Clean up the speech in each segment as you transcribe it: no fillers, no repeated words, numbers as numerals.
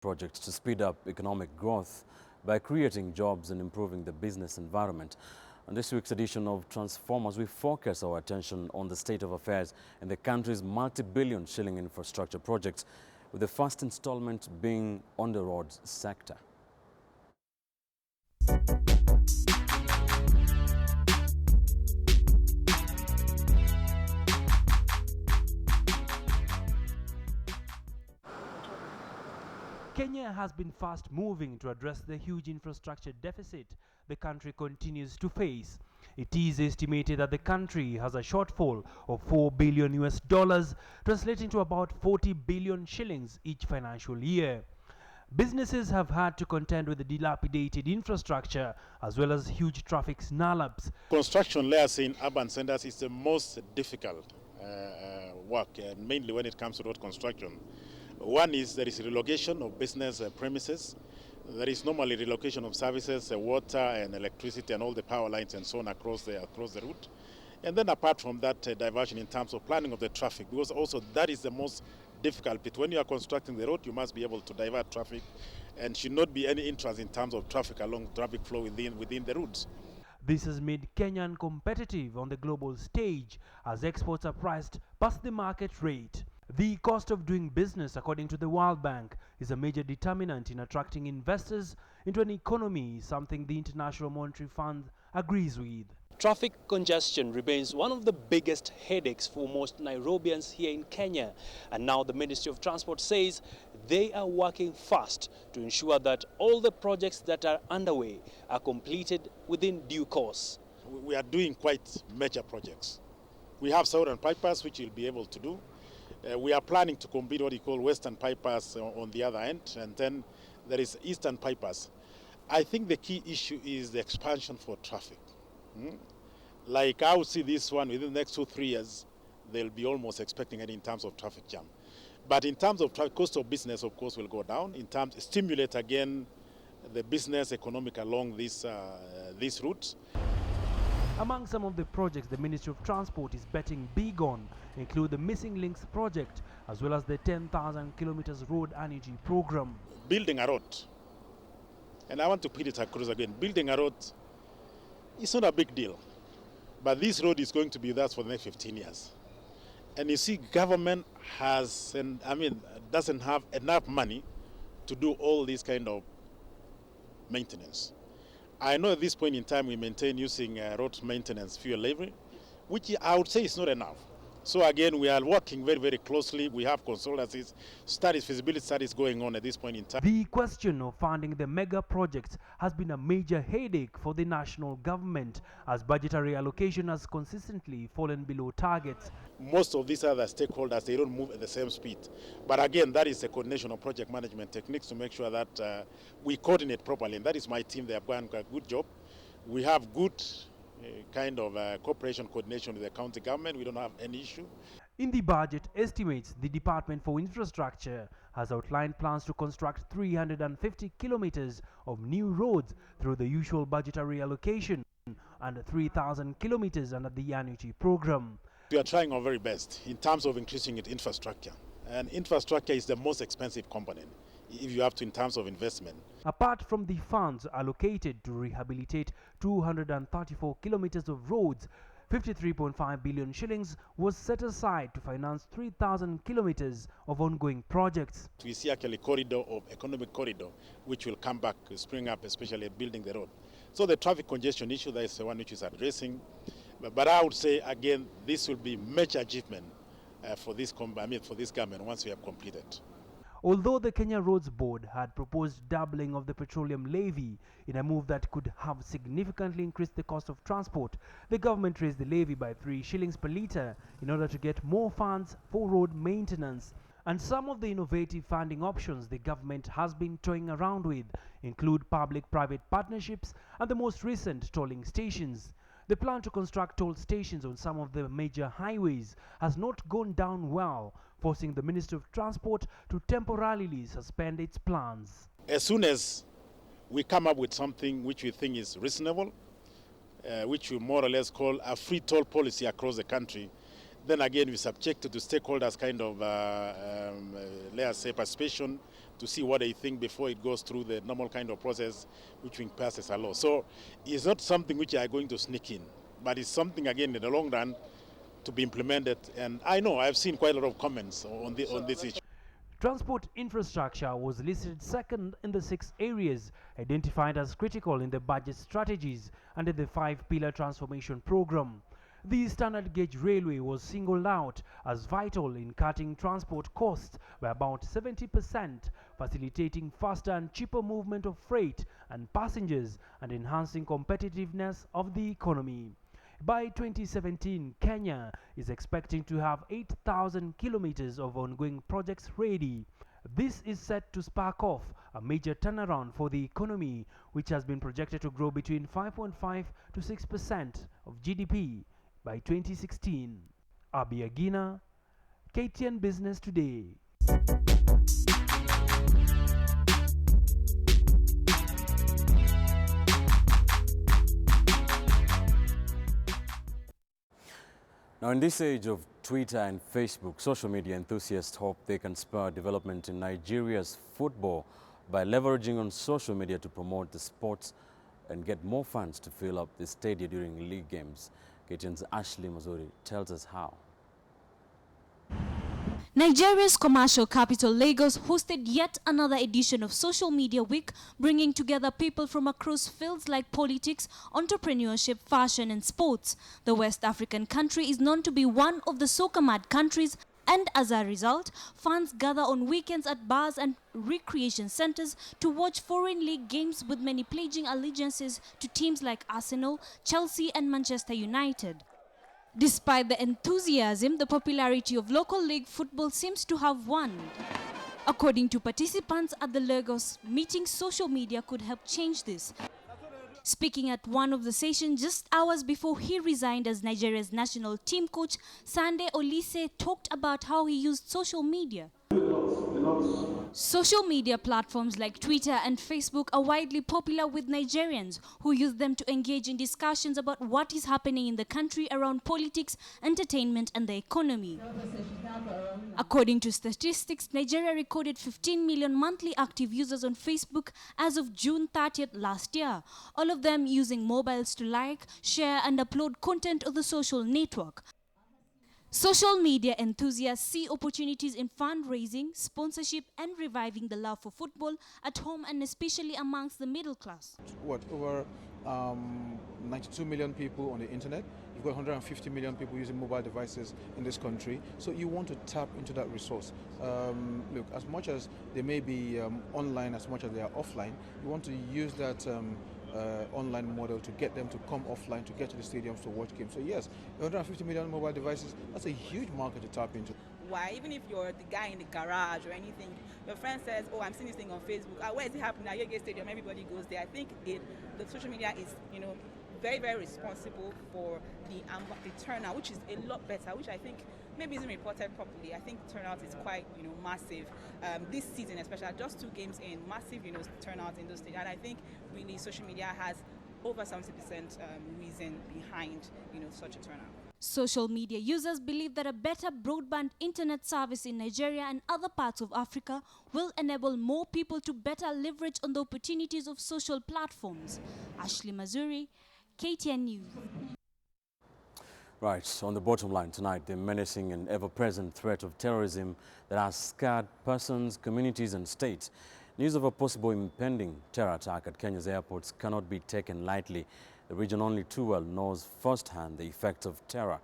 projects to speed up economic growth by creating jobs and improving the business environment. On this week's edition of Transformers, we focus our attention on the state of affairs in the country's multi-billion shilling infrastructure projects, with the first installment being on the roads sector. Kenya has been fast moving to address the huge infrastructure deficit the country continues to face. It is estimated that the country has a shortfall of $4 billion US, translating to about 40 billion shillings each financial year. Businesses have had to contend with the dilapidated infrastructure as well as huge traffic snarl-ups. Construction layers in urban centers is the most difficult work, mainly when it comes to road construction. One is there is relocation of business premises. There is normally relocation of services, water and electricity and all the power lines and so on across the route. And then apart from that, diversion in terms of planning of the traffic, because also that is the most difficult bit. When you are constructing the road, you must be able to divert traffic and should not be any interest in terms of traffic along traffic flow within the routes. This has made Kenya uncompetitive on the global stage as exports are priced past the market rate. The cost of doing business, according to the World Bank, is a major determinant in attracting investors into an economy, something the International Monetary Fund agrees with. Traffic congestion remains one of the biggest headaches for most Nairobians here in Kenya, and now the Ministry of Transport says they are working fast to ensure that all the projects that are underway are completed within due course. We are doing quite major projects. We have southern pipers, which we'll be able to do. We are planning to complete what we call western pipers on the other end, and then there is eastern pipers. I think the key issue is the expansion for traffic. Like I would see this one within the next 2-3 years, they'll be almost expecting it in terms of traffic jam. But in terms of cost of business, of course, will go down. In terms stimulate again the business economic along these routes. Among some of the projects the Ministry of Transport is betting big on include the Missing Links project as well as the 10,000 kilometers road energy program. Building a road, and I want to put it across again, building a road is not a big deal, but this road is going to be that for the next 15 years. And you see, government doesn't have enough money to do all this kind of maintenance. I know at this point in time we maintain using road maintenance fuel levy, which I would say is not enough. So again, we are working very, very closely. We have consultancies, feasibility studies going on at this point in time. The question of funding the mega projects has been a major headache for the national government as budgetary allocation has consistently fallen below targets. Most of these other stakeholders, they don't move at the same speed. But again, that is a coordination of project management techniques to make sure that we coordinate properly. And that is my team. They have done a good job. We have good cooperation, coordination with the county government. We don't have any issue. In the budget estimates, the Department for Infrastructure has outlined plans to construct 350 kilometers of new roads through the usual budgetary allocation and 3,000 kilometers under the annuity program. We are trying our very best in terms of increasing its infrastructure. And infrastructure is the most expensive component if you have to in terms of investment. Apart from the funds allocated to rehabilitate 234 kilometers of roads, 53.5 billion shillings was set aside to finance 3,000 kilometers of ongoing projects. We see actually economic corridor, which will come back, spring up, especially building the road. So the traffic congestion issue, that is the one which is addressing. But I would say, again, this will be major achievement for this government once we have completed. Although the Kenya Roads Board had proposed doubling of the petroleum levy in a move that could have significantly increased the cost of transport, the government raised the levy by 3 shillings per litre in order to get more funds for road maintenance. And some of the innovative funding options the government has been toying around with include public-private partnerships and the most recent tolling stations. The plan to construct toll stations on some of the major highways has not gone down well, forcing the Ministry of Transport to temporarily suspend its plans. As soon as we come up with something which we think is reasonable, which we more or less call a free toll policy across the country, then again we subject it to stakeholders let's say participation, to see what they think before it goes through the normal kind of process which passes a law. So it's not something which are going to sneak in, but it's something, again, in the long run to be implemented. And I know I've seen quite a lot of comments on this issue. Transport infrastructure was listed second in the 6 areas identified as critical in the budget strategies under the 5-pillar transformation program. The standard gauge railway was singled out as vital in cutting transport costs by about 70%, facilitating faster and cheaper movement of freight and passengers and enhancing competitiveness of the economy. By 2017, Kenya is expecting to have 8,000 kilometers of ongoing projects ready. This is set to spark off a major turnaround for the economy, which has been projected to grow between 5.5 to 6% of GDP by 2016. Abiagina, KTN Business Today. Now, in this age of Twitter and Facebook, social media enthusiasts hope they can spur development in Nigeria's football by leveraging on social media to promote the sports and get more fans to fill up the stadium during league games. KTN's Ashley Mazuri tells us how. Nigeria's commercial capital, Lagos, hosted yet another edition of Social Media Week, bringing together people from across fields like politics, entrepreneurship, fashion and sports. The West African country is known to be one of the soccer-mad countries, and as a result, fans gather on weekends at bars and recreation centers to watch foreign league games, with many pledging allegiances to teams like Arsenal, Chelsea and Manchester United. Despite the enthusiasm, the popularity of local league football seems to have waned. According to participants at the Lagos meeting, social media could help change this. Speaking at one of the sessions just hours before he resigned as Nigeria's national team coach, Sunday Olise talked about how he used social media. Social media platforms like Twitter and Facebook are widely popular with Nigerians who use them to engage in discussions about what is happening in the country around politics, entertainment and the economy. According to statistics, Nigeria recorded 15 million monthly active users on Facebook as of June 30th last year, all of them using mobiles to like, share and upload content on the social network. Social media enthusiasts see opportunities in fundraising, sponsorship and reviving the love for football at home and especially amongst the middle class. Over 92 million people on the internet. You've got 150 million people using mobile devices in this country. So you want to tap into that resource. Look, as much as they may be online, as much as they are offline, you want to use that online model to get them to come offline, to get to the stadiums to watch games. So yes, 150 million mobile devices, that's a huge market to tap into. Why, even if you're the guy in the garage or anything, your friend says, oh, I'm seeing this thing on Facebook, where is it happening? Now you get stadium, everybody goes there. I think the social media is, very, very responsible for the turnout, which is a lot better, which I think maybe isn't reported properly. I think turnout is quite, massive. This season, especially just 2 games in, massive, turnout in those stadiums. And I think really social media has over 70% reason behind, such a turnout. Social media users believe that a better broadband internet service in Nigeria and other parts of Africa will enable more people to better leverage on the opportunities of social platforms. Ashley Mazuri, KTN News. Right, on the bottom line tonight, the menacing and ever-present threat of terrorism that has scarred persons, communities and states. News of a possible impending terror attack at Kenya's airports cannot be taken lightly. The region only too well knows firsthand the effects of terror.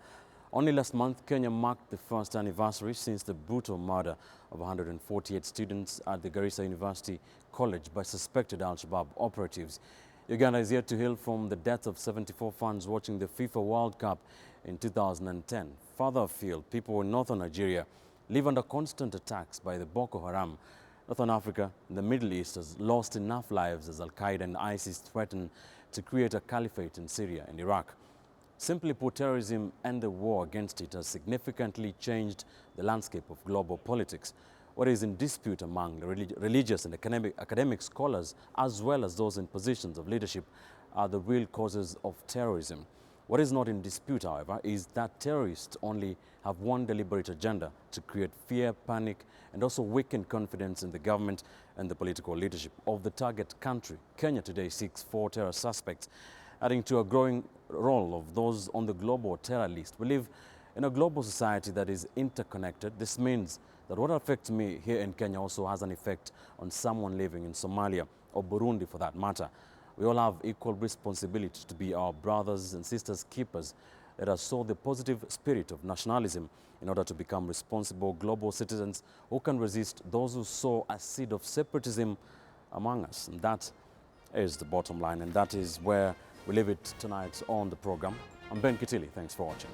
Only last month, Kenya marked the first anniversary since the brutal murder of 148 students at the Garissa University College by suspected Al-Shabaab operatives. Uganda is yet to heal from the death of 74 fans watching the FIFA World Cup in 2010. Further afield, people in northern Nigeria live under constant attacks by the Boko Haram. Northern Africa and the Middle East has lost enough lives as Al-Qaeda and ISIS threaten to create a caliphate in Syria and Iraq. Simply put, terrorism and the war against it has significantly changed the landscape of global politics. What is in dispute among the religious and academic scholars, as well as those in positions of leadership, are the real causes of terrorism. What is not in dispute, however, is that terrorists only have one deliberate agenda: to create fear, panic, and also weaken confidence in the government and the political leadership of the target country. Kenya today seeks 4 terror suspects, adding to a growing roll of those on the global terror list. We live in a global society that is interconnected. This means that what affects me here in Kenya also has an effect on someone living in Somalia or Burundi for that matter. We all have equal responsibility to be our brothers and sisters keepers. Let us sow the positive spirit of nationalism in order to become responsible global citizens who can resist those who sow a seed of separatism among us. And that is the bottom line, and that is where we leave it tonight on the program. I'm Ben Kitili. Thanks for watching.